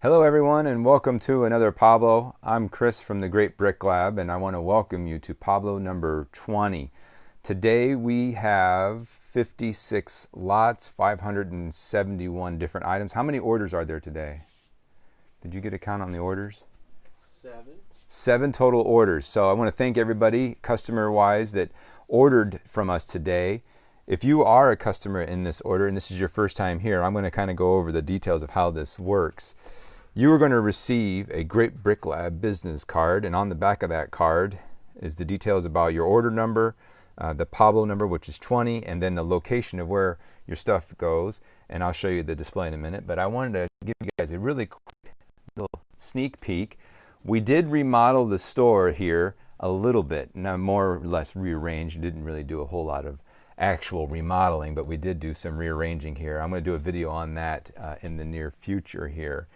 Hello everyone and welcome to another Pablo. I'm Chris from the Great Brick Lab and I want to welcome you to Pablo number 20. Today we have 56 lots, 571 different items. How many orders are there today? Did you get a count on the orders? 7. 7 total orders. So I want to thank everybody customer-wise that ordered from us today. If you are a customer in this order and this is your first time here, I'm going to kind of go over the details of how this works. You are going to receive a Great Brick Lab business card, and on the back of that card is the details about your order number, the Pablo number, which is 20, and then the location of where your stuff goes. And I'll show you the display in a minute, but I wanted to give you guys a really quick little sneak peek. We did remodel the store here a little bit, now more or less rearranged. Didn't really do a whole lot of actual remodeling, but we did do some rearranging here. I'm going to do a video on that in the near future here.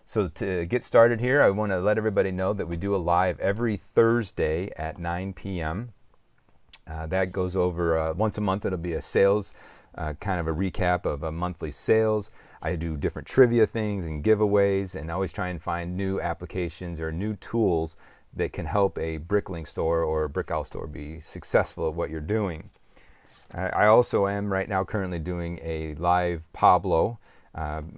So to get started here, I want to let everybody know that we do a live every Thursday at 9 p.m. That goes over once a month. It'll be a sales, kind of a recap of a monthly sales. I do different trivia things and giveaways, and I always try and find new applications or new tools that can help a bricklink store or a brick owl store be successful at what you're doing. I also am right now currently doing a live Pablo,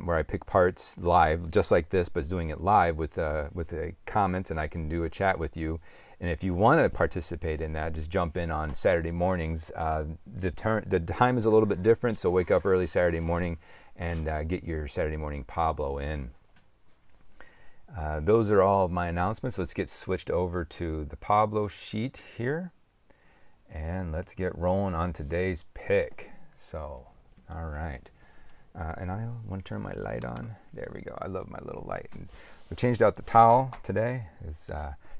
where I pick parts live, just like this, but doing it live with a comment, and I can do a chat with you. And if you want to participate in that, just jump in on Saturday mornings. The time is a little bit different, so wake up early Saturday morning and get your Saturday morning Pablo in. Those are all of my announcements. Let's get switched over to the Pablo sheet here. And let's get rolling on today's pick. So, all right. And I want to turn my light on. There we go. I love my little light. And we changed out the towel today. It's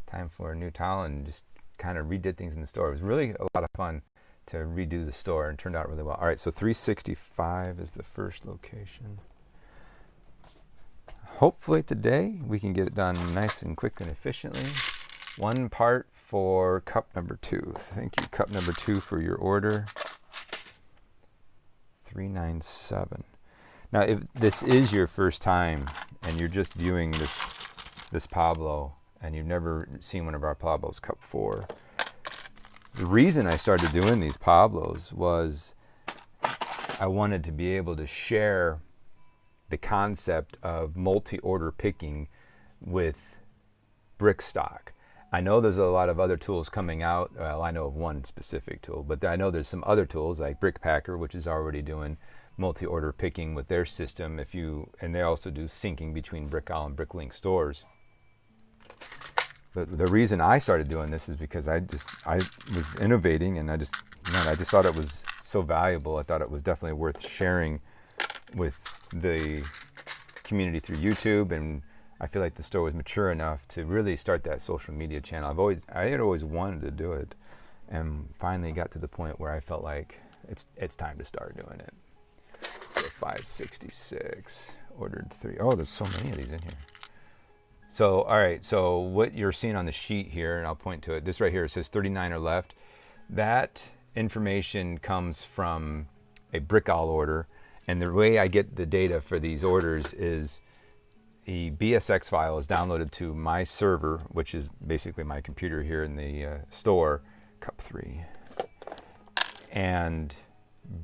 time for a new towel and just kind of redid things in the store. It was really a lot of fun to redo the store and turned out really well. All right, so 365 is the first location. Hopefully today we can get it done nice and quick and efficiently. One part for cup number 2. Thank you, cup number 2, for your order. 397. Now, if this is your first time and you're just viewing this Pablo and you've never seen one of our Pablos, cup 4, the reason I started doing these Pablos was I wanted to be able to share the concept of multi-order picking with brick stock. I know there's a lot of other tools coming out. Well, I know of one specific tool, but I know there's some other tools like Brick Packer, which is already doing multi-order picking with their system. And they also do syncing between Brick Owl and Bricklink stores. But the reason I started doing this is because I was innovating, and I just thought it was so valuable. I thought it was definitely worth sharing with the community through YouTube, and I feel like the store was mature enough to really start that social media channel. I had always wanted to do it, and finally got to the point where I felt like it's time to start doing it. So 566, ordered 3. Oh, there's so many of these in here. So, all right, so what you're seeing on the sheet here, and I'll point to it, this right here, it says 39 or left. That information comes from a Brick Owl order, and the way I get the data for these orders is the BSX file is downloaded to my server, which is basically my computer here in the store, cup 3. And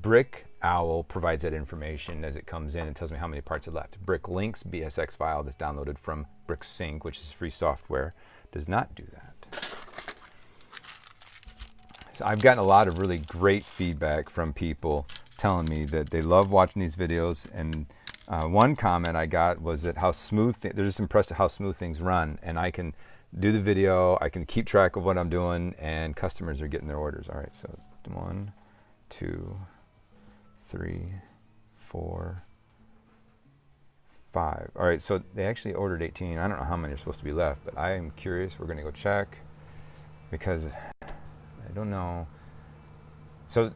Brick Owl provides that information as it comes in and tells me how many parts are left. Bricklink's BSX file that's downloaded from BrickSync, which is free software, does not do that. So I've gotten a lot of really great feedback from people telling me that they love watching these videos, and one comment I got was that how smooth, they're just impressed at how smooth things run, and I can do the video, I can keep track of what I'm doing, and customers are getting their orders. All right, so 1, 2, 3, 4, 5. All right, so they actually ordered 18. I don't know how many are supposed to be left, but I am curious. We're going to go check because I don't know. So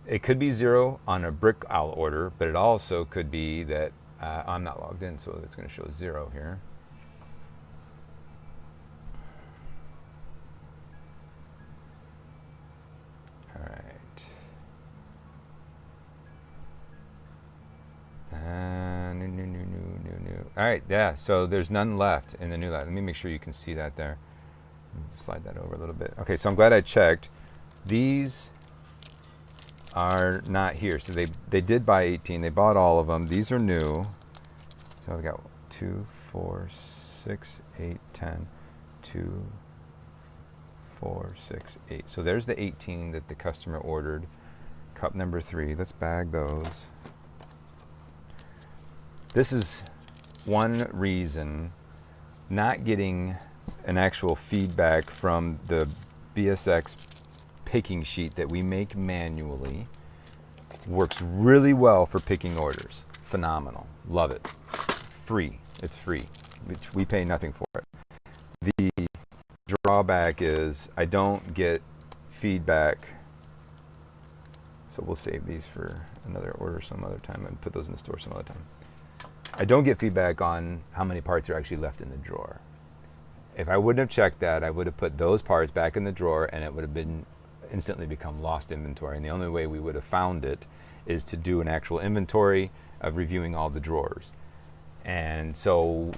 it could be 0 on a Brick Owl order, but it also could be that I'm not logged in, so it's going to show 0 here. All right. New. All right, yeah, so there's none left in the new lot. Let me make sure you can see that there. Slide that over a little bit. Okay, so I'm glad I checked. These are not here. So they did buy 18. They bought all of them. These are new. So I've got 2, 4, 6, 8, 10, 2, 4, 6, 8. So there's the 18 that the customer ordered. Cup number 3. Let's bag those. This is one reason not getting an actual feedback from the BSX picking sheet that we make manually works really well for picking orders. Phenomenal. Love it. Free. It's free. We pay nothing for it. The drawback is I don't get feedback. So we'll save these for another order some other time and put those in the store some other time. I don't get feedback on how many parts are actually left in the drawer. If I wouldn't have checked that, I would have put those parts back in the drawer and it would have been instantly become lost inventory. And the only way we would have found it is to do an actual inventory of reviewing all the drawers. And so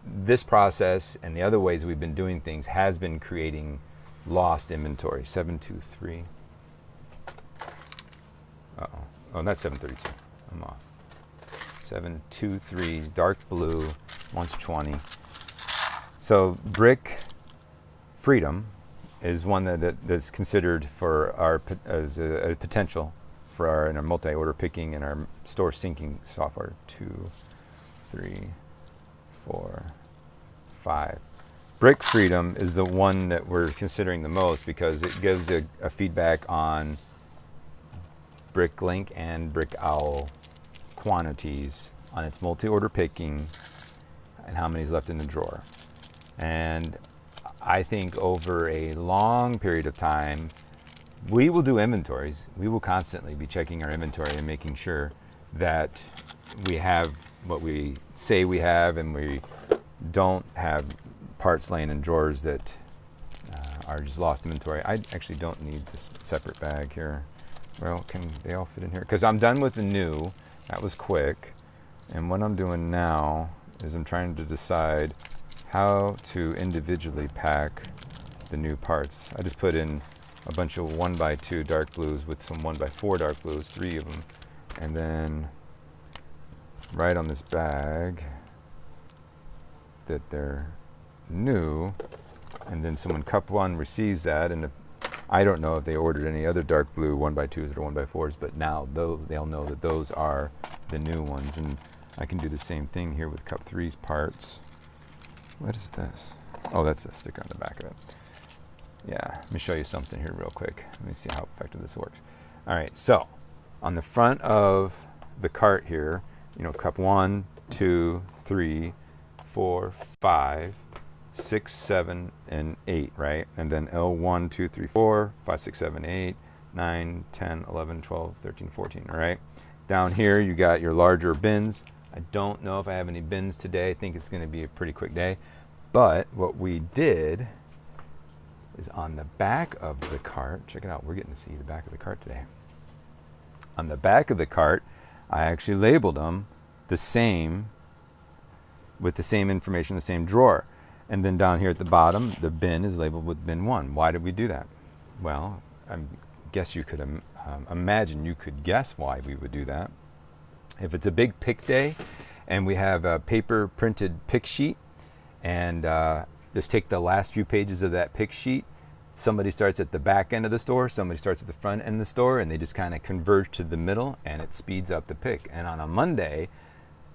this process and the other ways we've been doing things has been creating lost inventory. 723. Uh-oh. Oh, that's 732. I'm off. 723, dark blue, 120. So Brick Freedom is one that's considered for our as a potential for our in our multi-order picking and our store syncing software. 2, 3, 4, 5. Brick Freedom is the one that we're considering the most because it gives a feedback on BrickLink and BrickOwl quantities on its multi-order picking and how many's left in the drawer. And I think over a long period of time, we will do inventories. We will constantly be checking our inventory and making sure that we have what we say we have and we don't have parts laying in drawers that are just lost inventory. I actually don't need this separate bag here. Well, can they all fit in here? Because I'm done with the new. That was quick. And what I'm doing now is I'm trying to decide how to individually pack the new parts. I just put in a bunch of 1x2 dark blues with some 1x4 dark blues, 3 of them. And then right on this bag that they're new. And then someone cup 1 receives that. And I don't know if they ordered any other dark blue 1x2s or 1x4s, but now they'll know that those are the new ones. And I can do the same thing here with cup 3's parts. What is this? Oh, that's a sticker on the back of it. Yeah, let me show you something here real quick. Let me see how effective this works. All right, so on the front of the cart here, you know, cup 1, 2, 3, 4, 5, 6, 7, and 8, right? And then L1, 2, 3, 4, 5, 6, 7, 8, 9, 10, 11, 12, 13, 14, all right? Down here, you got your larger bins. I don't know if I have any bins today. I think it's going to be a pretty quick day. But what we did is on the back of the cart, check it out, we're getting to see the back of the cart today. On the back of the cart, I actually labeled them the same, with the same information, the same drawer. And then down here at the bottom, the bin is labeled with bin 1. Why did we do that? Well, I guess you could imagine, you could guess why we would do that. If it's a big pick day and we have a paper printed pick sheet and just take the last few pages of that pick sheet, somebody starts at the back end of the store, somebody starts at the front end of the store, and they just kind of converge to the middle and it speeds up the pick. And on a Monday,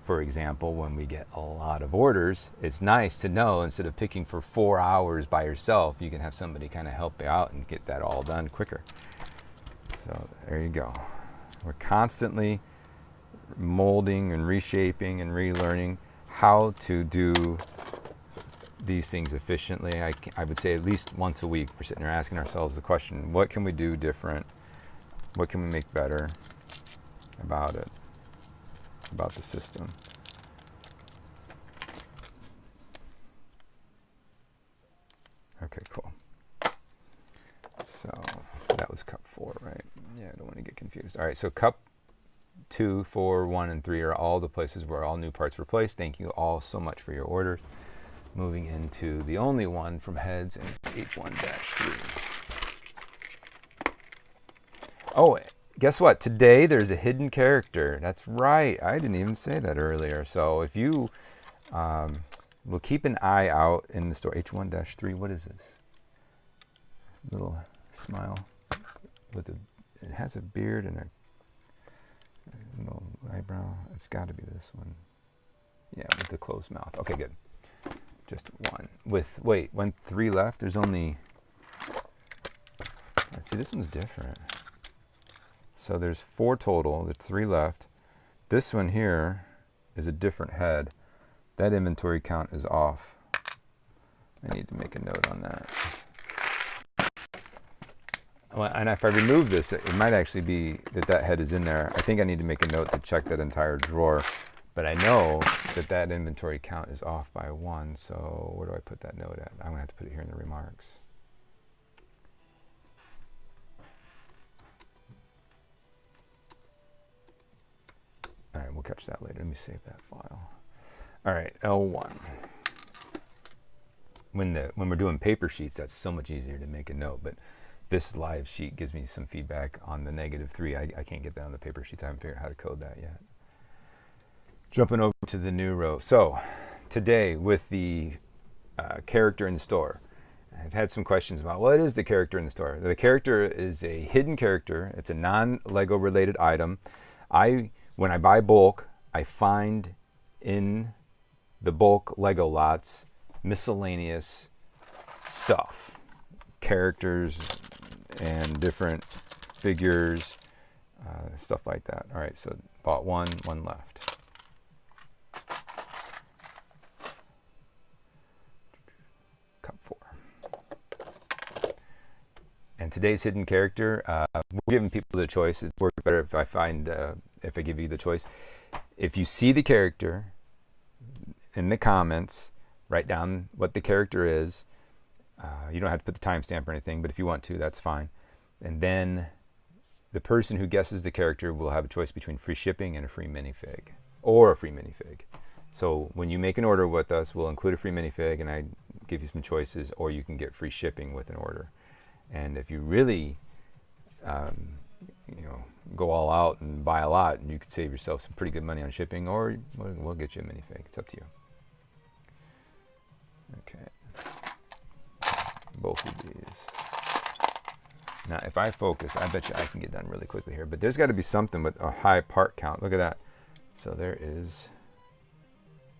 for example, when we get a lot of orders, it's nice to know instead of picking for 4 hours by yourself, you can have somebody kind of help you out and get that all done quicker. So there you go. We're constantly molding and reshaping and relearning how to do these things efficiently. I would say at least once a week we're sitting there asking ourselves the question, what can we do different? What can we make better about it, about the system? Okay, cool. So that was cup 4, right? Yeah, I don't want to get confused. All right, so cup 2, 4, 1, and 3 are all the places where all new parts were placed. Thank you all so much for your orders. Moving into the only one from heads and H1-3. Oh, guess what? Today there's a hidden character. That's right. I didn't even say that earlier. So if you will keep an eye out in the store. H1-3, what is this? Little smile with a, it has a beard and a little eyebrow. It's got to be this one. Yeah, with the closed mouth. Okay, good. Just one. With, wait, 3 left? There's only, let's see, this one's different. So there's 4 total, there's 3 left. This one here is a different head. That inventory count is off. I need to make a note on that. Well, and if I remove this, it might actually be that that head is in there. I think I need to make a note to check that entire drawer. But I know that that inventory count is off by 1. So where do I put that note at? I'm going to have to put it here in the remarks. All right, we'll catch that later. Let me save that file. All right, L1. When we're doing paper sheets, that's so much easier to make a note. But this live sheet gives me some feedback on the -3. I can't get that on the paper sheets. I haven't figured out how to code that yet. Jumping over to the new row. So today with the character in the store, I've had some questions about what is the character in the store. The character is a hidden character. It's a non-Lego related item. When I buy bulk, I find in the bulk Lego lots miscellaneous stuff, characters and different figures, stuff like that. All right, so bought one left. Cup 4. And today's hidden character, we're giving people the choice. It works better if I give you the choice. If you see the character in the comments, write down what the character is. You don't have to put the timestamp or anything, but if you want to, that's fine. And then the person who guesses the character will have a choice between free shipping and a free minifig, or a free minifig. So when you make an order with us, we'll include a free minifig, and I give you some choices, or you can get free shipping with an order. And if you really, go all out and buy a lot, and you could save yourself some pretty good money on shipping, or we'll get you a minifig. It's up to you. Okay. Both of these. Now, if I focus, I bet you I can get done really quickly here. But there's got to be something with a high part count. Look at that. So there is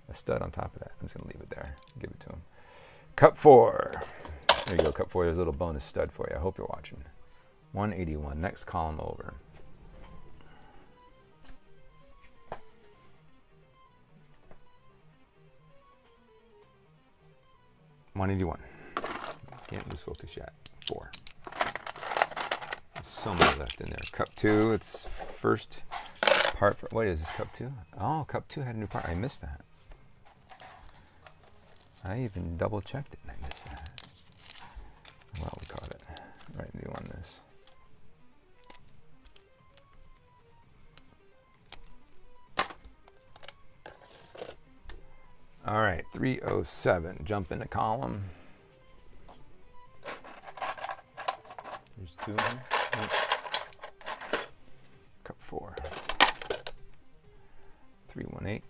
a stud on top of that. I'm just going to leave it there. Give it to him. Cup 4. There you go, Cup 4. There's a little bonus stud for you. I hope you're watching. 181. Next column over. $181. Can't lose focus yet. 4. There's so many left in there. Cup 2. It's first part. What is this? Cup 2? Oh, Cup 2 had a new part. I missed that. I even double checked it and I missed that. Well, we caught it. Right, new on this. All right, 307. Jump in the column. There's 2 of them. Cup 4. 318.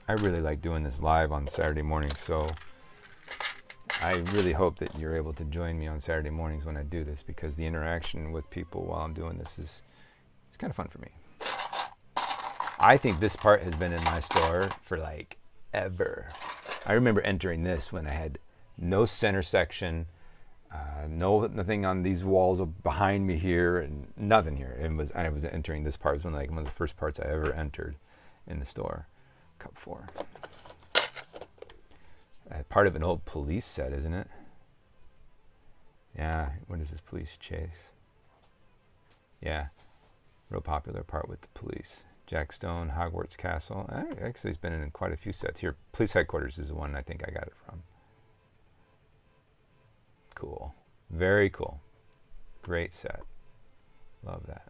I really like doing this live on Saturday mornings, so I really hope that you're able to join me on Saturday mornings when I do this, because the interaction with people while I'm doing this is kind of fun for me. I think this part has been in my store for like ever. I remember entering this when I had no center section, nothing on these walls behind me here, and nothing here. I was entering this part. It was one of the first parts I ever entered in the store. Cup 4. Part of an old police set, isn't it? Yeah. What is this? Police chase. Yeah. Real popular part with the police. Jack Stone, Hogwarts Castle. Actually, it's been in quite a few sets. Here, Police Headquarters is the one I think I got it from. Cool. Very cool. Great set. Love that.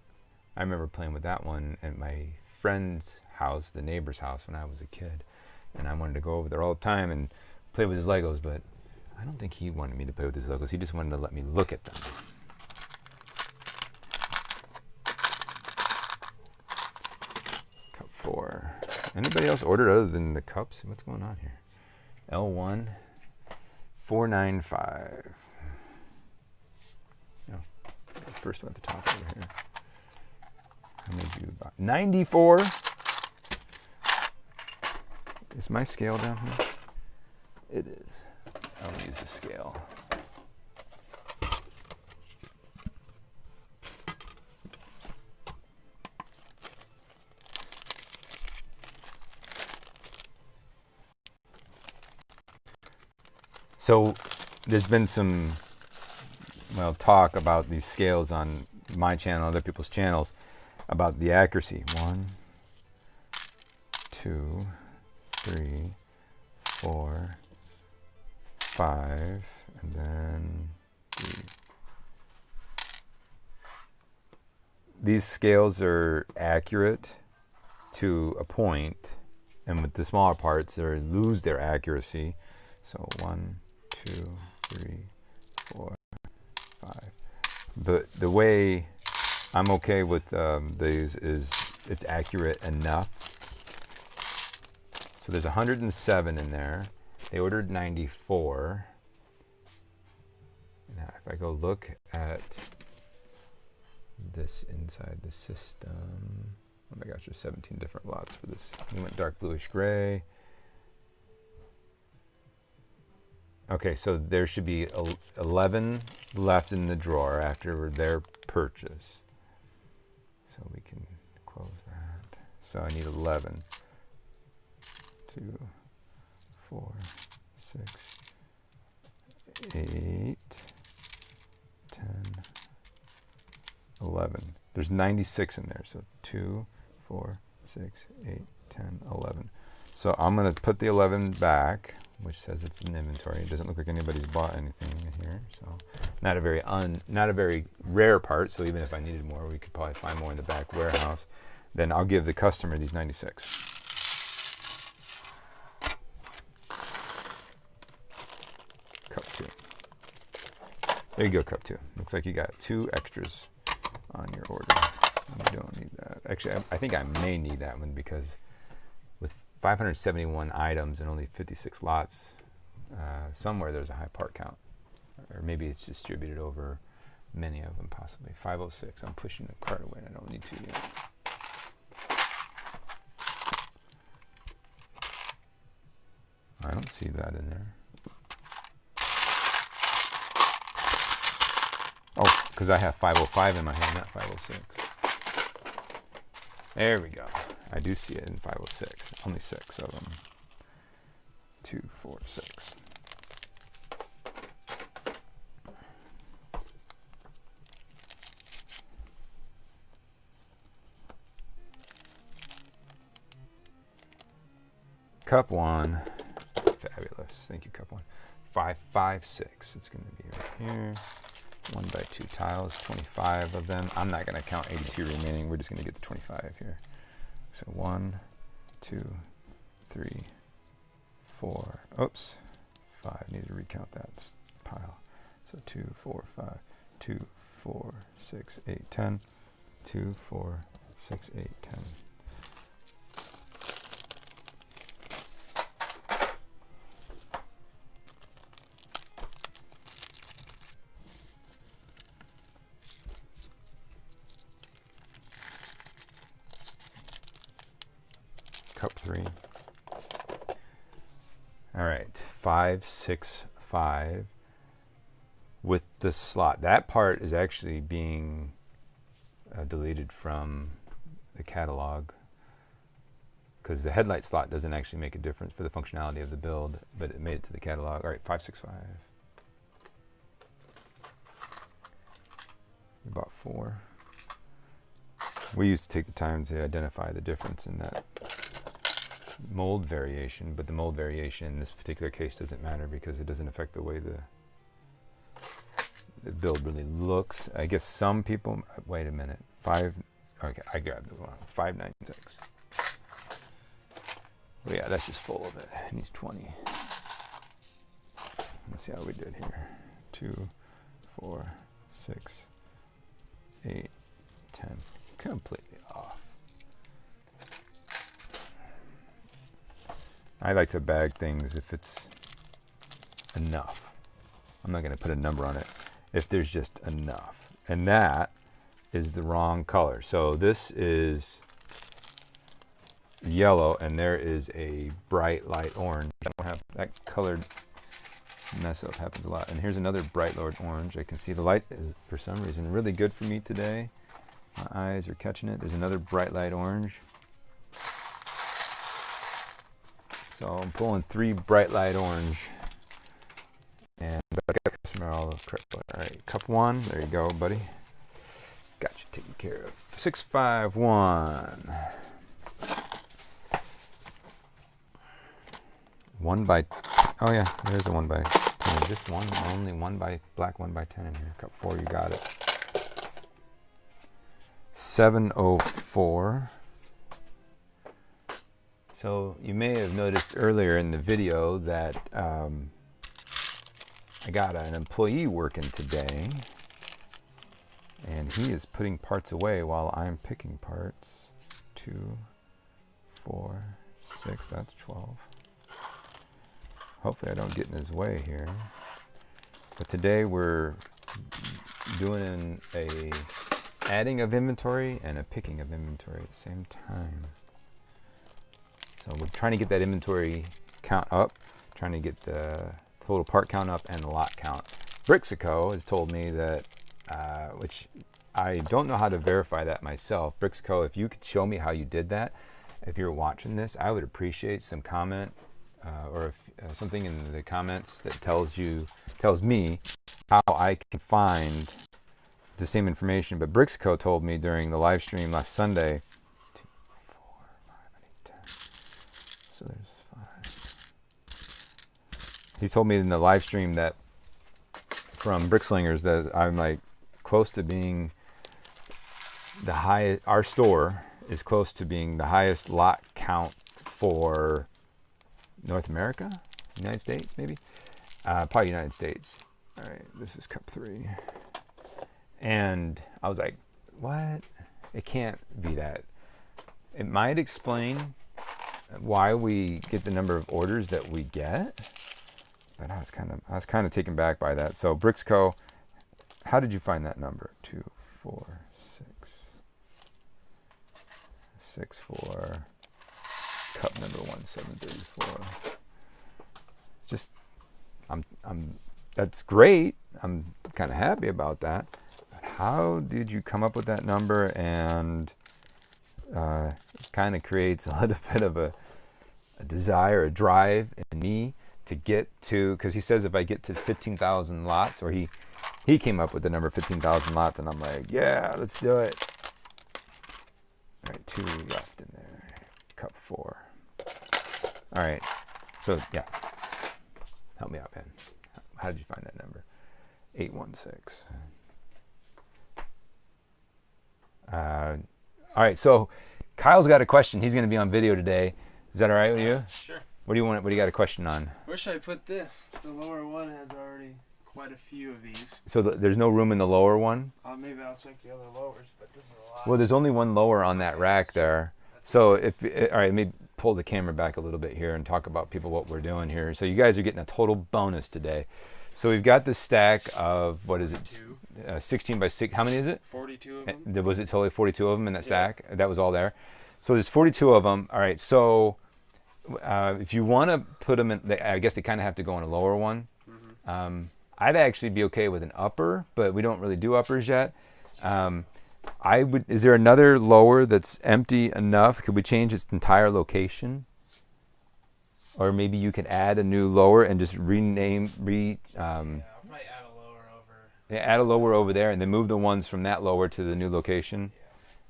I remember playing with that one at my friend's house, the neighbor's house, when I was a kid. And I wanted to go over there all the time and play with his Legos, but I don't think he wanted me to play with his Legos. He just wanted to let me look at them. Cup 4. Anybody else ordered other than the cups? What's going on here? L1 495. Oh, first one at the top over here. How many did you buy? 94. Is my scale down here? It is. I'll use the scale. So there's been some, well, talk about these scales on my channel, other people's channels, about the accuracy. 1, 2, 3, 4, 5, and then 3. These scales are accurate to a point, and with the smaller parts, they lose their accuracy. So 1, 2, 3, 4, 5. But the way I'm okay with these is it's accurate enough. So there's 107 in there. They ordered 94. Now, if I go look at this inside the system, oh my gosh, there's 17 different lots for this. We went dark bluish gray. Okay, so there should be 11 left in the drawer after their purchase. So we can close that. So I need 11. 2, 4, 6, 8, 10, 11. There's 96 in there. So 2, 4, 6, 8, 10, 11. So I'm going to put the 11 back, which says it's in inventory. It doesn't look like anybody's bought anything in here. So not a very rare part. So even if I needed more, we could probably find more in the back warehouse. Then I'll give the customer these 96. Cup 2. There you go, cup 2. Looks like you got 2 extras on your order. You don't need that. Actually, I think I may need that one because with 571 items and only 56 lots, somewhere there's a high part count. Or maybe it's distributed over many of them, possibly. 506. I'm pushing the cart away and I don't need to yet. I don't see that in there. Oh, because I have 505 in my hand, not 506. There we go. I do see it in 506. Only 6 of them. 2, 4, 6. Cup 1. Fabulous. Thank you, Cup 1. 556. It's going to be right here. 1 by 2 tiles, 25 of them. I'm not going to count 82 remaining. We're just going to get the 25 here. So 1, 2, 3, 4. Oops. 5. Need to recount that pile. So 2, 4, 5. 2, 4, 6, 8, 10. 2, 4, 6, 8, 10. Cup 3. All right, 5, 6, 5 with the slot. That part is actually being deleted from the catalog because the headlight slot doesn't actually make a difference for the functionality of the build, but it made it to the catalog. All right, 5, 6, 5. We bought 4. We used to take the time to identify the difference in that mold variation, but the mold variation in this particular case doesn't matter because it doesn't affect the way the build really looks. I guess some people, wait a minute, okay, I grabbed the one, 596. Well, yeah, that's just full of it. It needs 20. Let's see how we did here. 2, 4, 6, 8, 10. Completely off. I like to bag things if it's enough. I'm not going to put a number on it if there's just enough. And that is the wrong color. So this is yellow and there is a bright light orange. I don't have that colored mess up, happens a lot. And here's another bright light orange. I can see the light is for some reason really good for me today. My eyes are catching it. There's another bright light orange. So I'm pulling 3 bright light orange. And I got the customer all of correct. All right, cup 1. There you go, buddy. Got you taken care of. 651. 1 by. Oh yeah, there's a 1 by 10. Just one, only 1 by black, 1 by 10 in here. Cup 4, you got it. 704. So you may have noticed earlier in the video that I got an employee working today, and he is putting parts away while I'm picking parts. 2, 4, 6. That's 12. Hopefully I don't get in his way here. But today we're doing a adding of inventory and a picking of inventory at the same time. So we're trying to get that inventory count up, trying to get the total part count up and the lot count. Brixico has told me that, which I don't know how to verify that myself. Brixico, if you could show me how you did that, if you're watching this, I would appreciate some comment or if, something in the comments that tells me how I can find the same information. But Brixico told me during the live stream last Sunday. 2, 4, 5, 8, 10. So there's 5. He told me in the live stream that from Brick Slingers that I'm like close to being the highest. Our store is close to being the highest lot count for North America, United States, maybe, probably United States. All right, this is cup 3, and I was like, "What? It can't be that." It might explain why we get the number of orders that we get, but I was kind of taken back by that. So Brixico, how did you find that number? 2, 4, 6, 6, 4. Cup number 1734. It's just, that's great. I'm kind of happy about that. But how did you come up with that number? And it kind of creates a little bit of a desire, a drive in me to get to, because he says if I get to 15,000 lots, or he came up with the number 15,000 lots, and I'm like, yeah, let's do it. All right, 2 left in there. Cup 4. All right, so yeah, help me out, Ben. How did you find that number? 816. All right, so Kyle's got a question. He's going to be on video today. Is that all right with you? Sure. What do you want? What do you got a question on? Where should I put this? The lower one has already quite a few of these. So there's no room in the lower one? Maybe I'll check the other lowers, but this is a lot. Well, there's only one lower on that rack there. So if, all right, let me pull the camera back a little bit here and talk about what we're doing here. So you guys are getting a total bonus today. So we've got this stack of, what is it? 16 by 6. How many is it? 42 of them. Was it totally 42 of them in that stack? That was all there. So there's 42 of them. All right. So if you want to put them in, I guess they kind of have to go in a lower one. Mm-hmm. I'd actually be okay with an upper, but we don't really do uppers yet. Is there another lower that's empty enough? Could we change its entire location? Or maybe you could add a new lower and just rename, yeah, I'll probably add a lower over. Yeah, add a lower over there and then move the ones from that lower to the new location.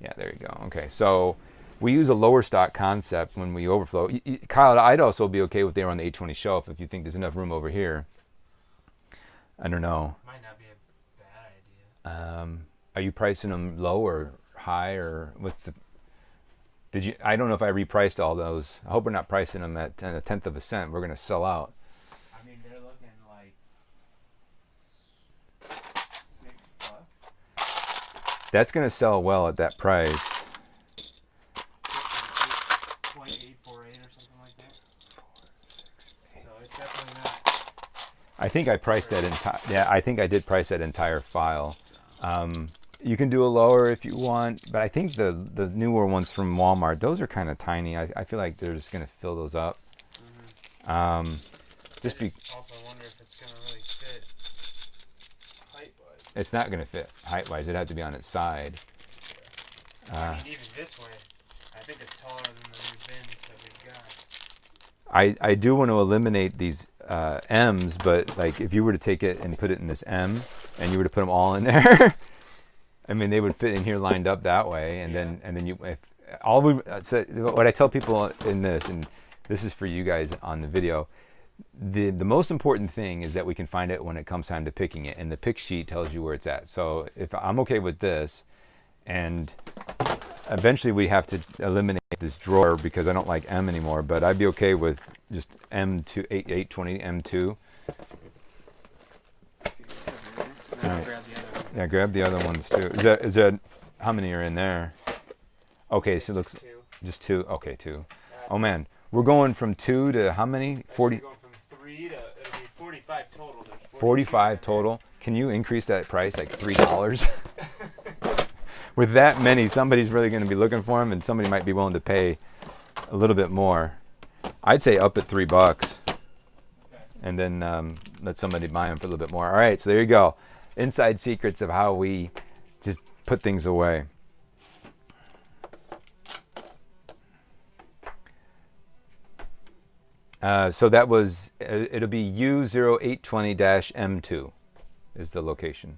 Yeah, there you go. Okay, so we use a lower stock concept when we overflow. Kyle, I'd also be okay with they were on the 820 shelf if you think there's enough room over here. I don't know. Might not be a Are you pricing them low or high, or what's the? Did you? I don't know if I repriced all those. I hope we're not pricing them at a tenth of a cent. We're gonna sell out. I mean, they're looking like $6. That's gonna sell well at that price. 0.848 or something like that. So it's definitely not. I think I priced that entire. Yeah, I think I did price that entire file. You can do a lower if you want, but I think the newer ones from Walmart, those are kind of tiny. I feel like they're just gonna fill those up. Just also wonder if it's gonna really fit height-wise. It's not gonna fit height-wise. It'd have to be on its side. I mean, even this way, I think it's taller than the new bins that we've got. I do want to eliminate these M's, but like if you were to take it and put it in this M, and you were to put them all in there, I mean they would fit in here lined up that way, and then you so what I tell people in this, and this is for you guys on the video, the most important thing is that we can find it when it comes time to picking it, and the pick sheet tells you where it's at. So if I'm okay with this, and eventually we have to eliminate this drawer because I don't like M anymore, but I'd be okay with just M2 820 M2. All right. Grab the other one. Yeah, grab the other ones too. Is that how many are in there? Okay, so it looks just two. Okay, two. Oh man, we're going from 2 to how many? 40. We're going from 3 to it'll be 45 total. There's 45 total. Can you increase that price like $3? With that many, somebody's really going to be looking for them, and somebody might be willing to pay a little bit more. I'd say up at $3, and then let somebody buy them for a little bit more. All right, so there you go. Inside secrets of how we just put things away. So that was, it'll be U0820-M2 is the location.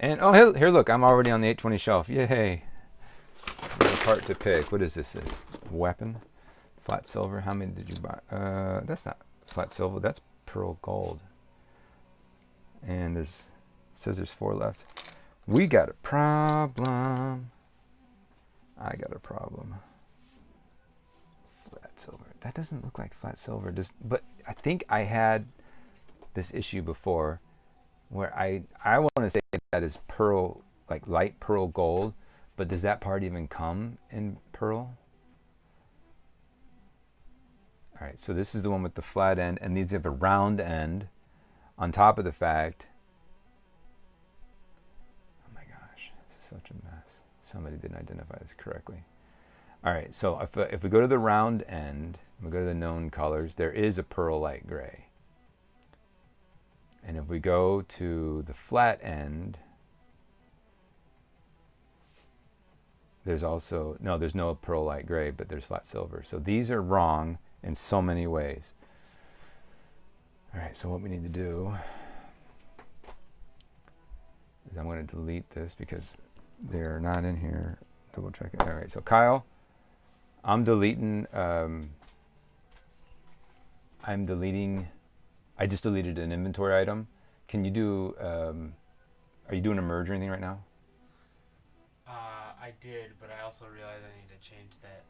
And oh, here, look, I'm already on the 820 shelf. Yay. There's a part to pick. What is this? A weapon? Flat silver. How many did you buy? That's not flat silver. That's pearl gold. And it says there's 4 left. We got a problem. I got a problem. Flat silver. That doesn't look like flat silver. But I think I had this issue before, where I want to say that is pearl, like light pearl gold, but does that part even come in pearl? All right, so this is the one with the flat end, and these have a round end on top of the fact. Oh my gosh, this is such a mess. Somebody didn't identify this correctly. All right, so if we go to the round end, we go to the known colors, there is a pearl light gray. And if we go to the flat end, there's also, no, there's no pearl light gray, but there's flat silver. So these are wrong in so many ways. All right, so what we need to do is I'm going to delete this because they're not in here. Double check it. All right, so Kyle, I'm deleting, I just deleted an inventory item. Can you do, are you doing a merge or anything right now? I did, but I also realized I need to change that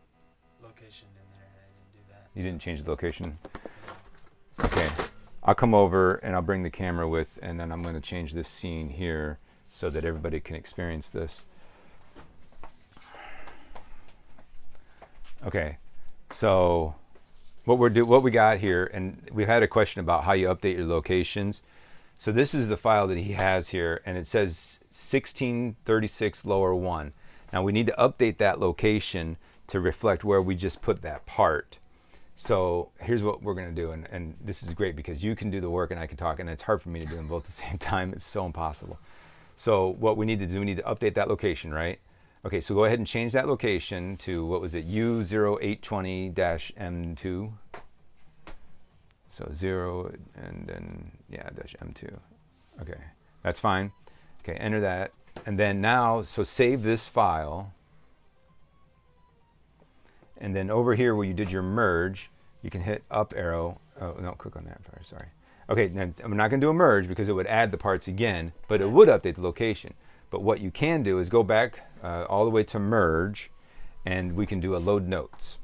location in there, and I didn't do that. You didn't change the location? No. Okay. I'll come over and I'll bring the camera with, and then I'm going to change this scene here so that everybody can experience this. Okay. So what we got here, and we had a question about how you update your locations. So this is the file that he has here, and it says 1636 lower 1. Now we need to update that location to reflect where we just put that part. So here's what we're going to do, and this is great because you can do the work and I can talk, and it's hard for me to do them both at the same time. It's so impossible. So what we need to do, we need to update that location, right? Okay, so go ahead and change that location to, what was it, U0820-M2. So 0 and then, yeah, -M2. Okay, that's fine. Okay, enter that. And then now, so save this file. And then over here where you did your merge, you can hit up arrow. Oh, no, click on that first, sorry. Okay, now I'm not going to do a merge because it would add the parts again, but it would update the location. But what you can do is go back all the way to merge, and we can do a load notes.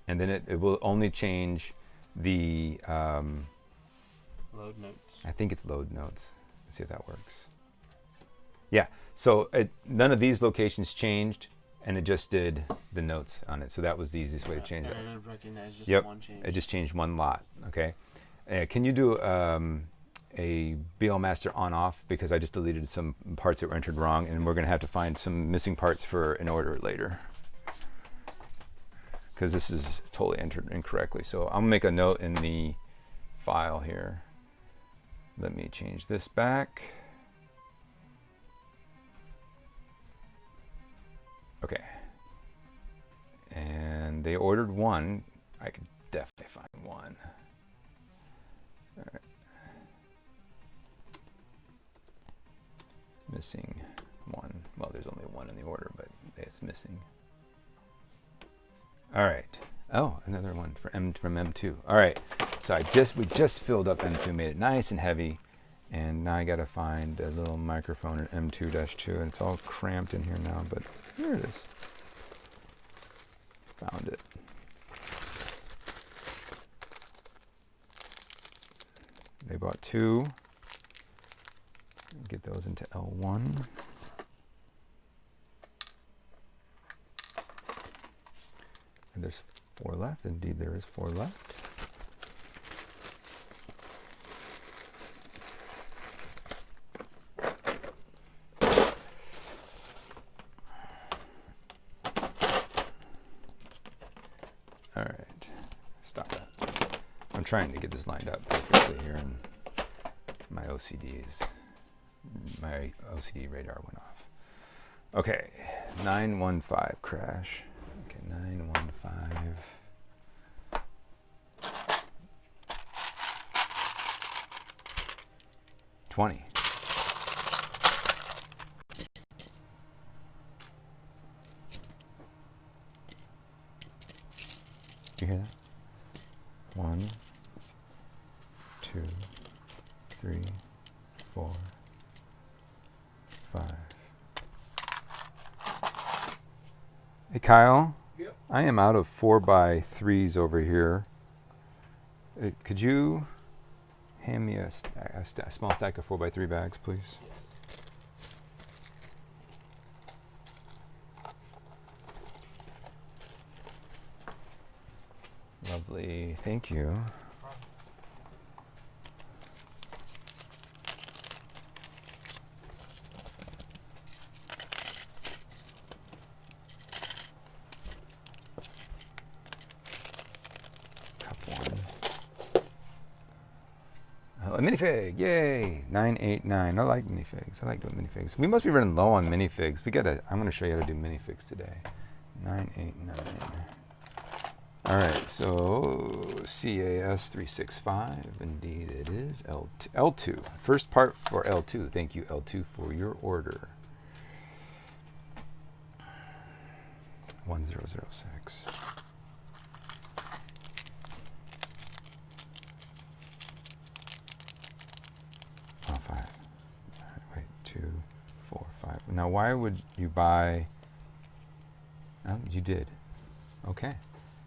And then it will only change the... load notes. I think it's load notes. Let's see if that works. Yeah, so none of these locations changed, and it just did the notes on it. So that was the easiest way to change it. I didn't recognize just one change. It just changed one lot, okay? Can you do a BL Master on-off? Because I just deleted some parts that were entered wrong, and we're going to have to find some missing parts for an order later. Because this is totally entered incorrectly. So I'm going to make a note in the file here. Let me change this back. Okay. And they ordered one. I could definitely find one. All right. Missing one. Well, there's only one in the order, but it's missing. All right. Oh, another one from M2. All right. So we just filled up M2, made it nice and heavy, and now I got to find a little microphone in M2-2, and it's all cramped in here now. But here it is. Found it. They bought two. Get those into L1. And there's 4 left. Indeed, there is 4 left. All right, stop that. I'm trying to get this lined up perfectly here, and my OCD radar went off. Okay, 915 crash. Okay, 915. $20. You hear that? 1, 2, 3, 4, 5. Hey Kyle, yep. I am out of 4x3s over here. Could you hand me a small stack of 4x3 bags, please? Lovely, thank you. A minifig, yay! 989. I like minifigs. I like doing minifigs. We must be running low on minifigs. I'm going to show you how to do minifigs today. 989. All right, so CAS 365. Indeed, it is L2. First part for L2. Thank you, L2, for your order. 1006. Oh, 5. All right, wait, 2, 4, 5. Now, why would you buy? Oh, you did. Okay,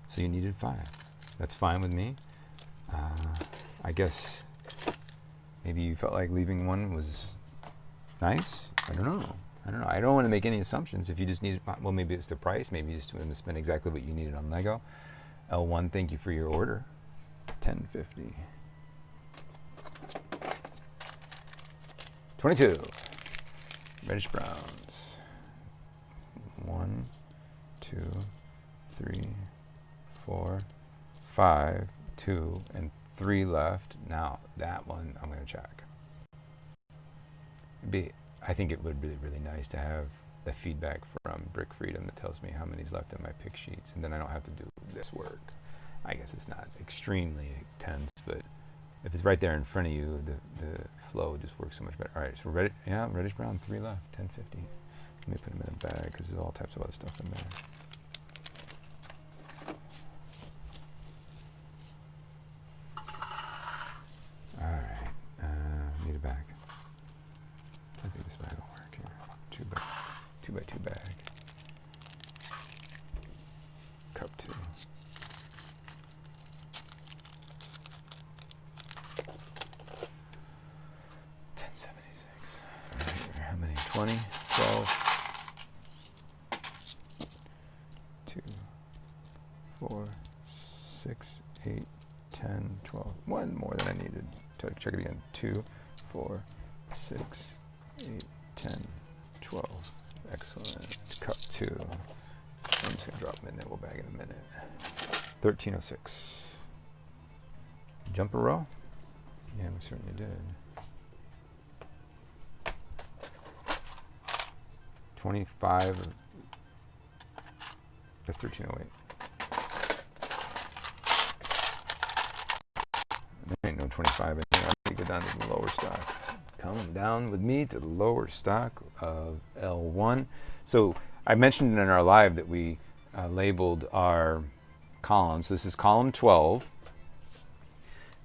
so you needed 5. That's fine with me. I guess maybe you felt like leaving one was nice. I don't know. I don't want to make any assumptions. If you just needed, well, maybe it's the price. Maybe you just wanted to spend exactly what you needed on Lego. L1, thank you for your order. 1050. 22. Reddish browns. 1, 2, 3, 4, 5, 2, and 3 left. Now that one I'm going to check. I think it would be really nice to have the feedback from Brick Freedom that tells me how many's left in my pick sheets, and then I don't have to do this work. I guess it's not extremely intense, but if it's right there in front of you, the flow just works so much better. All right, so reddish brown, 3 left, 1050. Let me put them in a bag because there's all types of other stuff in there. 20, 12, 2, 4, 6, 8, 10, 12. One more than I needed. Check it again. 2, 4, 6, 8, 10, 12. Excellent. Cup 2. I'm just going to drop them in there. We'll bag in a minute. 1306. Jumper row? Yeah, we certainly did. 25. That's 1308. There ain't no 25 in here. I need to go down to the lower stock. Come down with me to the lower stock of L1. So I mentioned in our live that we labeled our columns. This is column 12.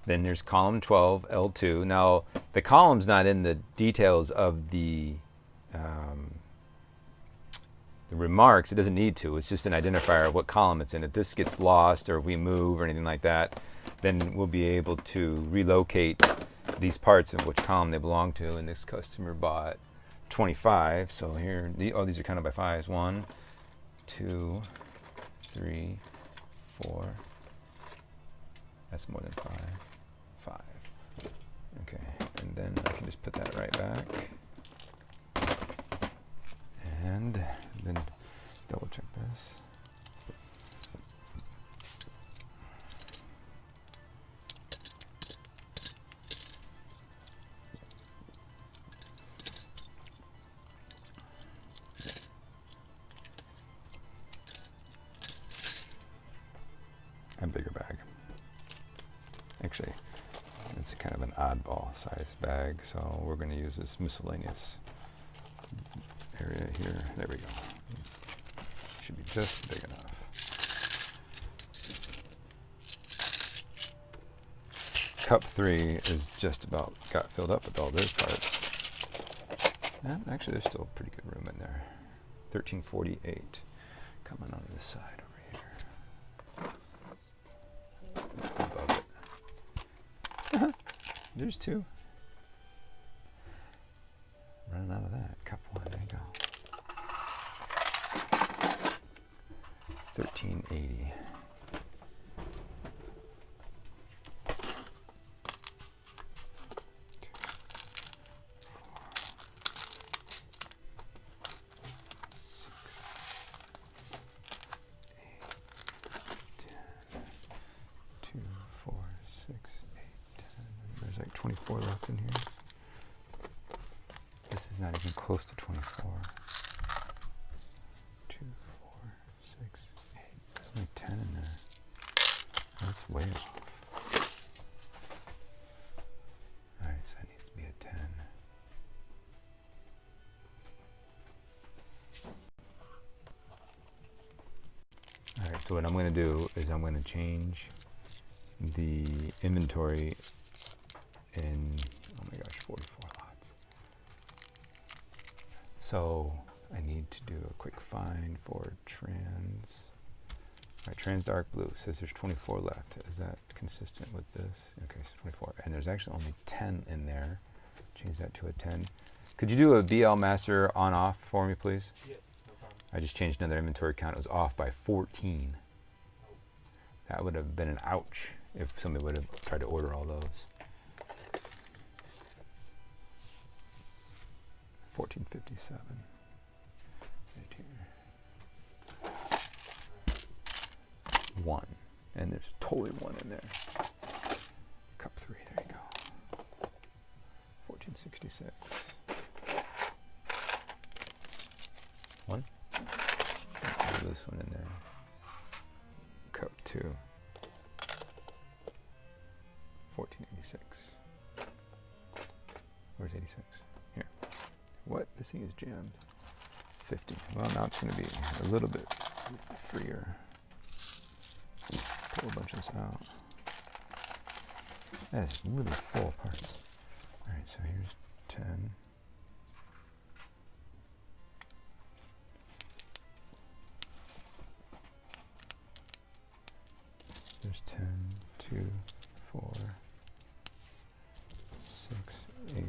Then there's column 12, L2. Now, the column's not in the details of the remarks. It doesn't need to. It's just an identifier of what column it's in. If this gets lost or we move or anything like that, then we'll be able to relocate these parts of which column they belong to. And this customer bought 25. So here, these are counted by fives. 1, 2, 3, 4. That's more than 5. 5. Okay, and then I can just put that right back. And then double check this. A bigger bag. Actually, it's kind of an oddball size bag, so we're going to use this miscellaneous area here. There we go. Should be just big enough. Cup 3 is just about got filled up with all those parts. And actually, there's still pretty good room in there. 1348. Coming on this side over here. Above it. There's 2. Running out of that. Cup 1. There you go. 1380. There's like 24 left in here. This is not even close to 24. 2, 4, 6, 8. There's only 10 in there. That's way off. Alright, so that needs to be a 10. Alright, so what I'm going to do is I'm going to change the inventory in, oh my gosh, 44 lots. So I need to do a quick find for trans. All right, trans dark blue says there's 24 left. Is that consistent with this? Okay, so 24. And there's actually only 10 in there. Change that to a 10. Could you do a BL master on off for me, please? Yeah, no problem. I just changed another inventory count. It was off by 14. That would have been an ouch if somebody would have tried to order all those. 1457. Right here. 1. And there's totally 1 in there. Cup 3, there you go. 1466. 1. There's this one in there. Cup 2. 1486. Where's 86? Here. What? This thing is jammed. 50. Well, now it's going to be a little bit freer. Pull a bunch of this out. That is really full parts. Alright, so here's 10. There's 10, 2, 4, 6, 8, 2, 4, 6,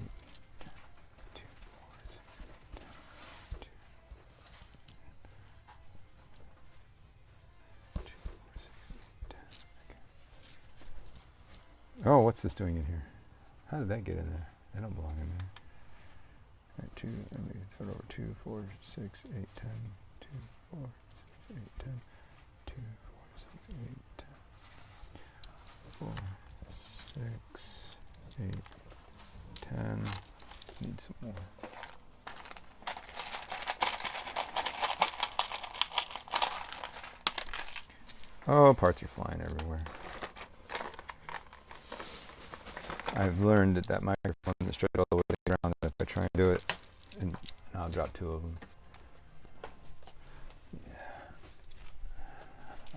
Oh, what's this doing in here? How did that get in there? I don't belong in there. All right, 2, let me throw it over 2, 4, 6, 8, 10. 2, 4, 6, 8, 10. 2, 4, 6, 8, 10. 4, 6, 8, 10. Need some more. Oh, parts are flying everywhere. I've learned that that microphone is straight all the way around. If I try and do it, and I'll drop 2 of them. Yeah.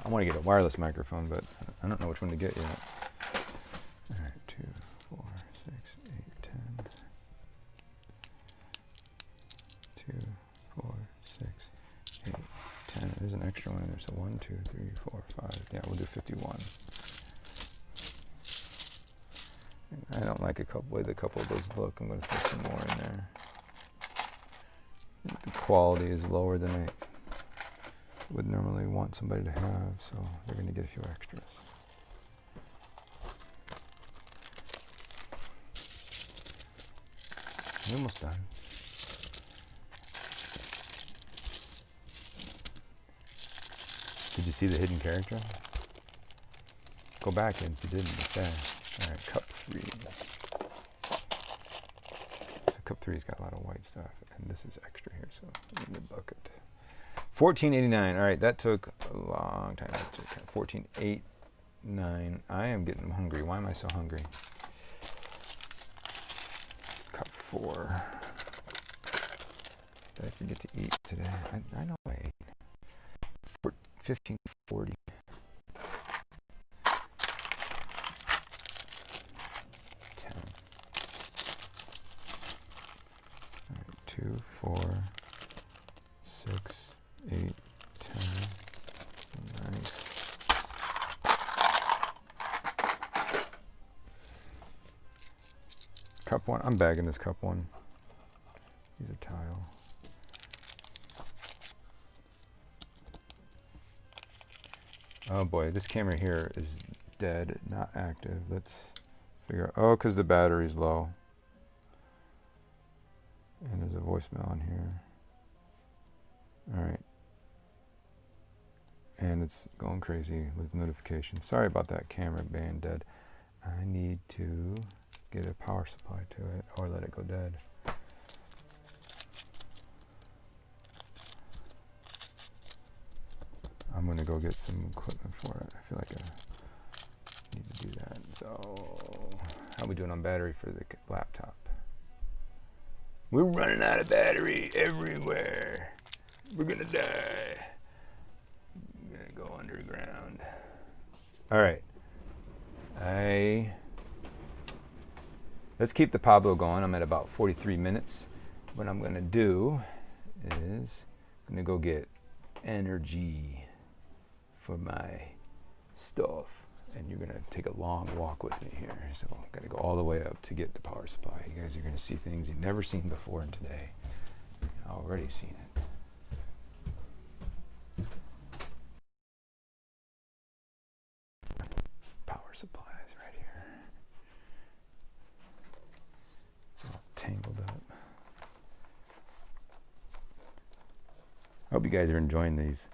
I want to get a wireless microphone, but I don't know which one to get yet. All right, 2, 4, 6, 8, 10. 2, 4, 6, 8, 10. There's an extra one. There's a 1, 2, 3, 4, 5. Yeah, we'll do 51. I don't like way the couple of those look. I'm going to throw some more in there. The quality is lower than I would normally want somebody to have, so they're going to get a few extras. We're almost done. Did you see the hidden character? Go back if you didn't. It's there. All right, cup 3. So cup 3's got a lot of white stuff, and this is extra here, so in the bucket. $14.89. All right, that took a long time. $14.89. I am getting hungry. Why am I so hungry? Cup 4. Did I forget to eat today? I know I ate. $15.40. 2, 4, 6, 8, 10. Nice. Cup 1. I'm bagging this cup 1. Use a tile. Oh boy, this camera here is dead, not active. Let's figure out. Oh, because the battery's low. And there's a voicemail on here. All right. And it's going crazy with notifications. Sorry about that camera being dead. I need to get a power supply to it or let it go dead. I'm going to go get some equipment for it. I feel like I need to do that. So, how are we doing on battery for the laptop? We're running out of battery everywhere. We're gonna die. I'm gonna go underground. All right. Let's keep the Pablo going. I'm at about 43 minutes. What I'm gonna do is I'm gonna go get energy for my stuff. And you're going to take a long walk with me here. So I'm going to go all the way up to get the power supply. You guys are going to see things you've never seen before and today. You've already seen it. Power supply is right here. It's all tangled up. I hope you guys are enjoying these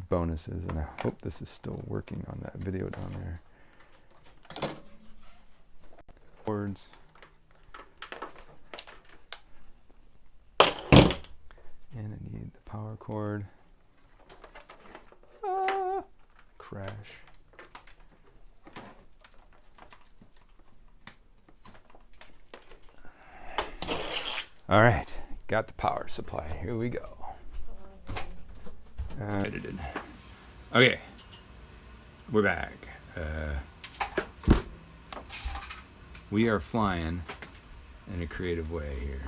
bonuses, and I hope this is still working on that video down there. Words. And I need the power cord. Crash. All right, got the power supply. Here we go. Edited. Okay, we're back. We are flying in a creative way here.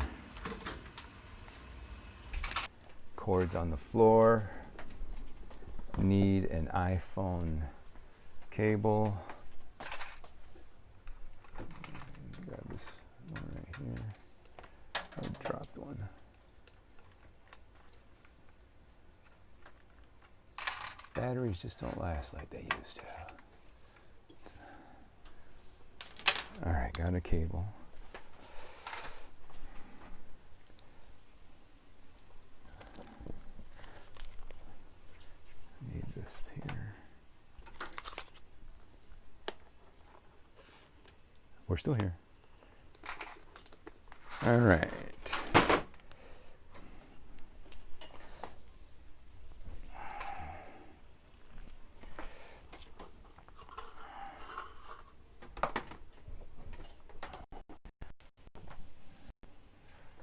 Cords on the floor. Need an iPhone cable. Grab this one right here. I dropped one. Batteries just don't last like they used to. All right, got a cable. Need this here. We're still here. All right.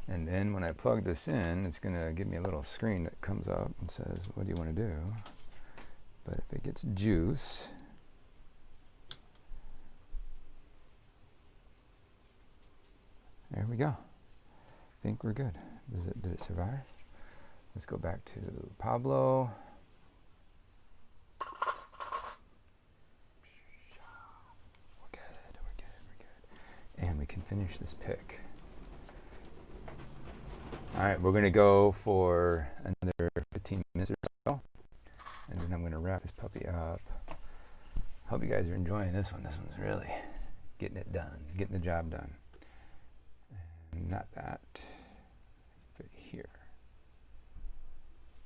And then when I plug this in, it's going to give me a little screen that comes up and says, what do you want to do? But if it gets juice, there we go. I think we're good. Did it survive? Let's go back to Pablo. We're good. And we can finish this pick. All right, we're going to go for another 15 minutes or so, and then I'm going to wrap this puppy up. Hope you guys are enjoying this one. This one's really getting it done, getting the job done. And not that, but here.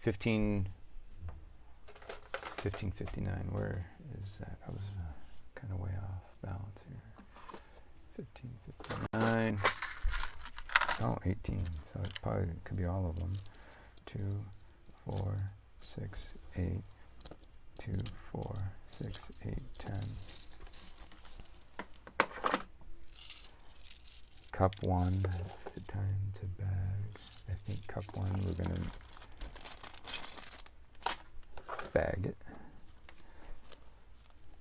1559, where is that? I was kind of way off balance here. 1559. Oh, 18. So it probably could be all of them. 2, 4, 6, 8. 2, 4, 6, 8, 10. Cup 1. Is it time to bag? I think cup 1, we're going to bag it.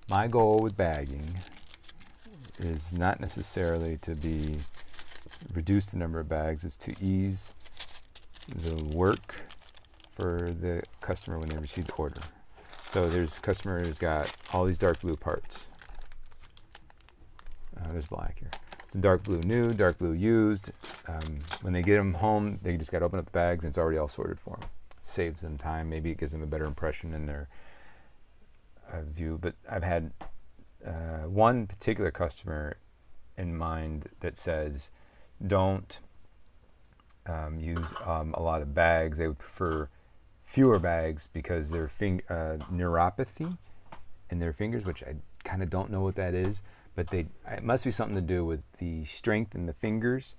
My goal with bagging is not necessarily to be reduce the number of bags, is to ease the work for the customer when they receive the order. So there's a customer who's got all these dark blue parts. There's black here. It's dark blue new, dark blue used. When they get them home, they just got to open up the bags and it's already all sorted for them. Saves them time. Maybe it gives them a better impression in their view. But I've had one particular customer in mind that says, don't use a lot of bags. They would prefer fewer bags because their neuropathy in their fingers, which I kind of don't know what that is, but it must be something to do with the strength in the fingers.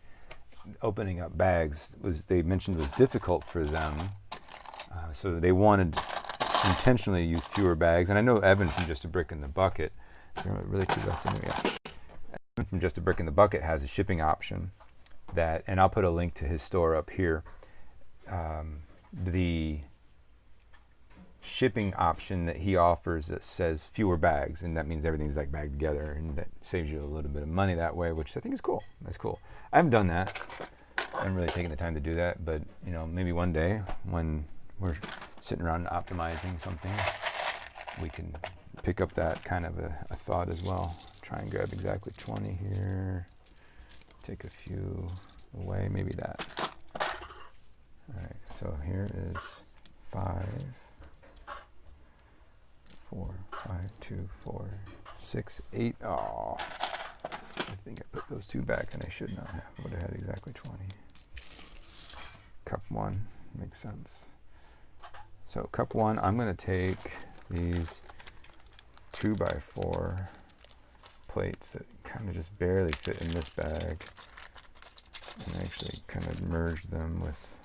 Opening up bags they mentioned was difficult for them, so they wanted to intentionally use fewer bags. And I know Evan from Just a Brick in the Bucket, is there really two left in there? Yeah. Evan from Just a Brick in the Bucket has a shipping option that, and I'll put a link to his store up here. The shipping option that he offers that says fewer bags, and that means everything's like bagged together, and that saves you a little bit of money that way, which I think is cool. That's cool. I haven't done that. I haven't really taken the time to do that, but you know, maybe one day when we're sitting around optimizing something, we can pick up that kind of a thought as well. Try and grab exactly 20 here. Take a few away, maybe that. All right, so here is 5, 4, 5, 2, 4, 6, 8. Oh, I think I put those 2 back and I should not have. I would have had exactly 20. Cup 1 makes sense. So cup 1, I'm going to take these 2x4 plates that kind of just barely fit in this bag and actually kind of merge them with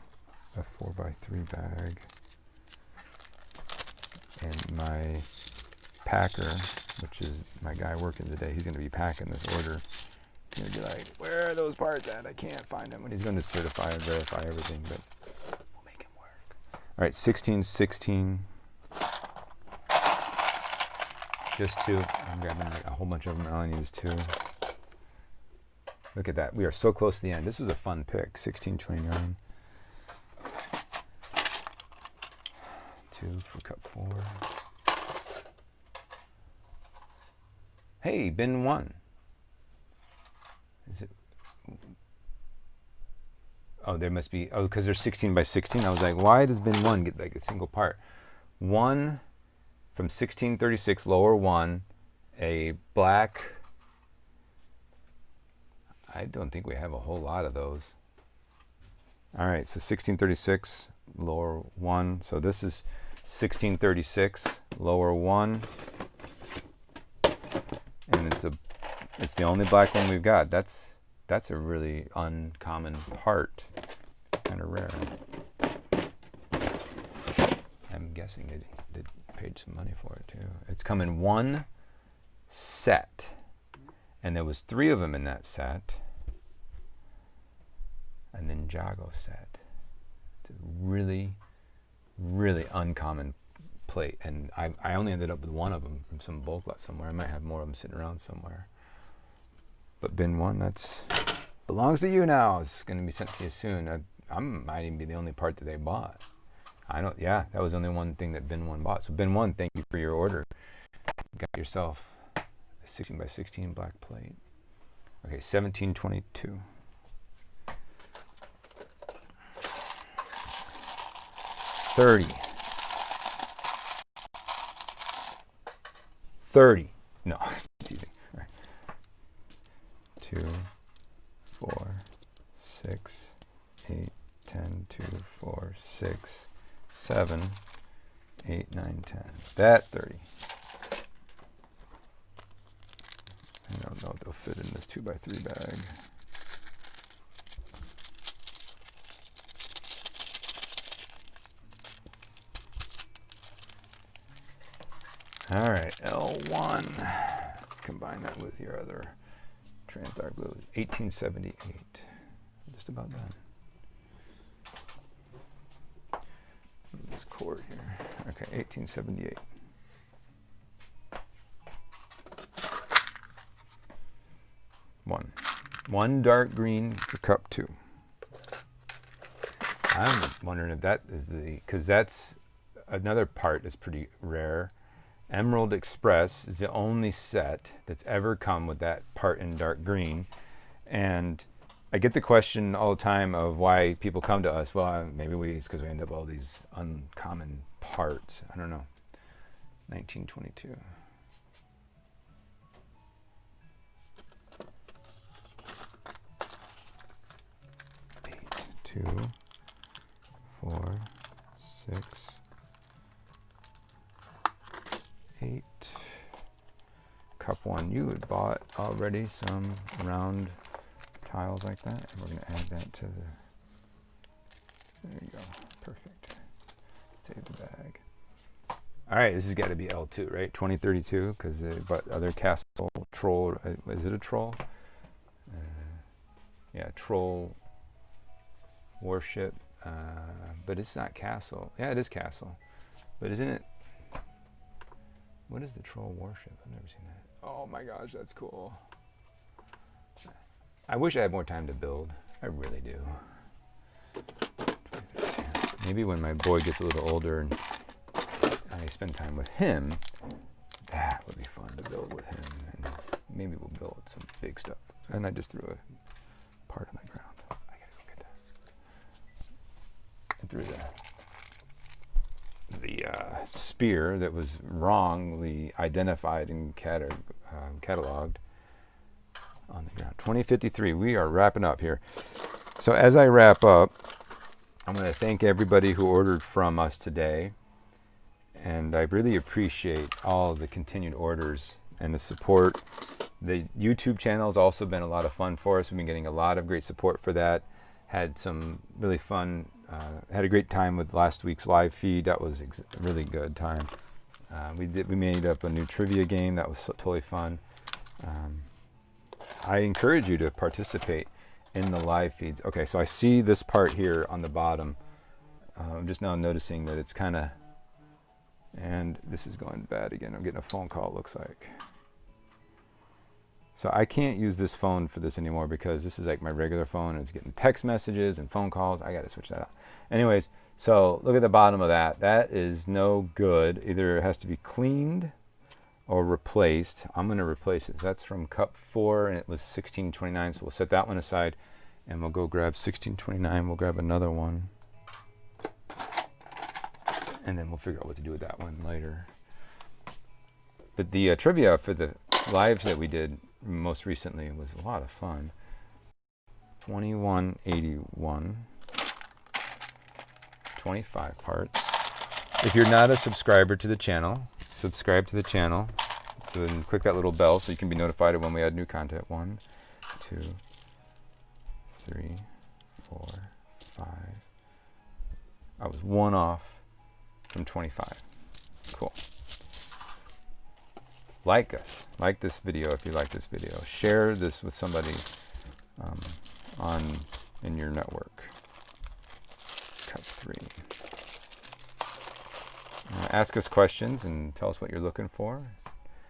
a 4x3 bag. And my packer, which is my guy working today, he's going to be packing this order. He's going to be like, where are those parts at? I can't find them. And he's going to certify and verify everything, but we'll make him work. All right, 16, 16. Just 2. I'm grabbing like a whole bunch of them. I only use 2. Look at that. We are so close to the end. This was a fun pick. 1629. 2 for cup 4. Hey, bin 1. Is it? Oh, there must be. Oh, because they're 16 by 16. I was like, why does bin 1 get like a single part? 1 from 1636, lower 1, a black I don't think we have a whole lot of those. All right, so 1636, lower 1. So this is 1636, lower 1. And it's the only black one we've got. That's a really uncommon part. Kind of rare. I'm guessing they paid some money for it too. It's come in one set. And there was 3 of them in that set. A Ninjago set. It's a really, really uncommon plate. And I only ended up with 1 of them from some bulk lot somewhere. I might have more of them sitting around somewhere. But bin 1, that's belongs to you now. It's going to be sent to you soon. I might even be the only part that they bought. Yeah, that was the only one thing that bin 1 bought. So bin 1, thank you for your order. You got yourself a 16 by 16 black plate. Okay, 1722. 30. 30. No, it's easy. All right. 2, 4, 6, 8, 10, 2, 4, 6, 7, 8, 9, 10. That 30. I don't know if they'll fit in this 2x3 bag. All right, L1. Combine that with your other trans dark blue. 1878. Just about done. This cord here. Okay, 1878. One dark green for cup 2. I'm wondering if that is because that's another part that's pretty rare. Emerald Express is the only set that's ever come with that part in dark green. And I get the question all the time of why people come to us. Well, maybe it's because we end up with all these uncommon parts. I don't know. 1922. 2, 4, 6, 8. Cup 1. You had bought already some round tiles like that, and we're going to add that to the. There you go. Perfect. Save the bag. All right, this has got to be L2, right? 2032, because they bought other castle troll. Is it a troll? Yeah, troll warship, but it's not castle. Yeah, it is castle, but isn't it? What is the troll warship? I've never seen that. Oh my gosh, that's cool. I wish I had more time to build. I really do. Maybe when my boy gets a little older and I spend time with him, that would be fun to build with him. And maybe we'll build some big stuff. And I just threw a part on the ground. I gotta go get that. I threw the spear that was wrongly identified and cataloged on the ground. 2053. We are wrapping up here. So as I wrap up, I'm going to thank everybody who ordered from us today. And I really appreciate all the continued orders and the support. The YouTube channel has also been a lot of fun for us. We've been getting a lot of great support for that. Had some really fun, had a great time with last week's live feed. That was a really good time. We made up a new trivia game. That was totally fun. I encourage you to participate in the live feeds. Okay, so I see this part here on the bottom. I'm just now noticing that it's kind of, and this is going bad again. I'm getting a phone call, it looks like. So I can't use this phone for this anymore because this is like my regular phone. And it's getting text messages and phone calls. I got to switch that out. Anyways, so look at the bottom of that. That is no good. Either it has to be cleaned or replaced. I'm going to replace it. That's from cup 4 and it was 1629. So we'll set that one aside and we'll go grab 1629. We'll grab another one. And then we'll figure out what to do with that one later. But the trivia for the lives that we did most recently was a lot of fun. 2181. 25 parts. If you're not a subscriber to the channel, subscribe to the channel. So then click that little bell so you can be notified of when we add new content. 1, 2, 3, 4, 5. I was 1 off from 25. Cool. Like us. Like this video if you like this video. Share this with somebody in your network. Cut 3. Ask us questions and tell us what you're looking for.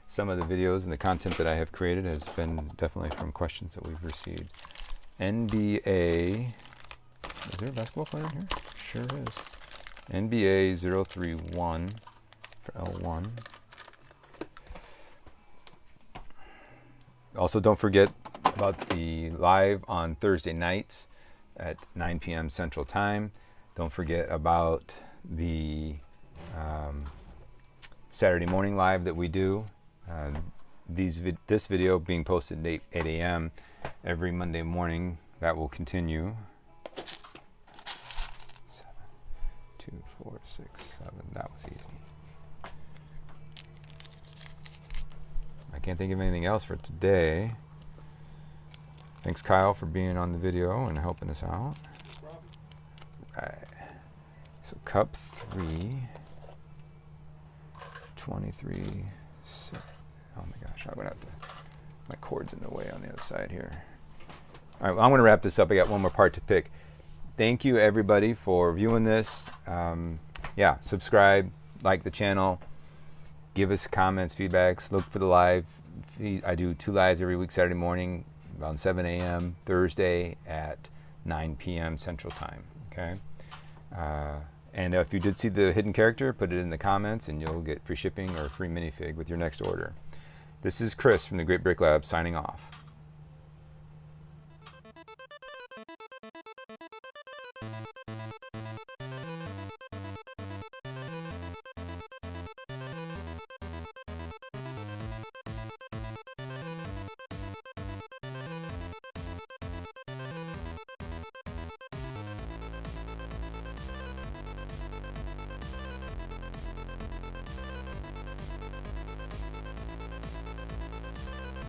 Some of the videos and the content that I have created has been definitely from questions that we've received. NBA, is there a basketball player in here? Sure is. NBA 031 for L1. Also, don't forget about the live on Thursday nights at 9 p.m. Central Time. Don't forget about the Saturday morning live that we do. This video being posted at 8 a.m. every Monday morning. That will continue. 7, 2, 4, 6, 7. That was easy. I can't think of anything else for today. Thanks, Kyle, for being on the video and helping us out. Right. So cup 3, 23. Oh my gosh, I'm gonna have to. My cord's in the way on the other side here. All right, well, I'm gonna wrap this up. I got one more part to pick. Thank you, everybody, for viewing this. Yeah, subscribe, like the channel, give us comments, feedbacks. Look for the live. I do 2 lives every week, Saturday morning around 7 a.m., Thursday at 9 p.m. Central Time. Okay. And if you did see the hidden character, put it in the comments and you'll get free shipping or free minifig with your next order. This is Chris from the Great Brick Lab signing off.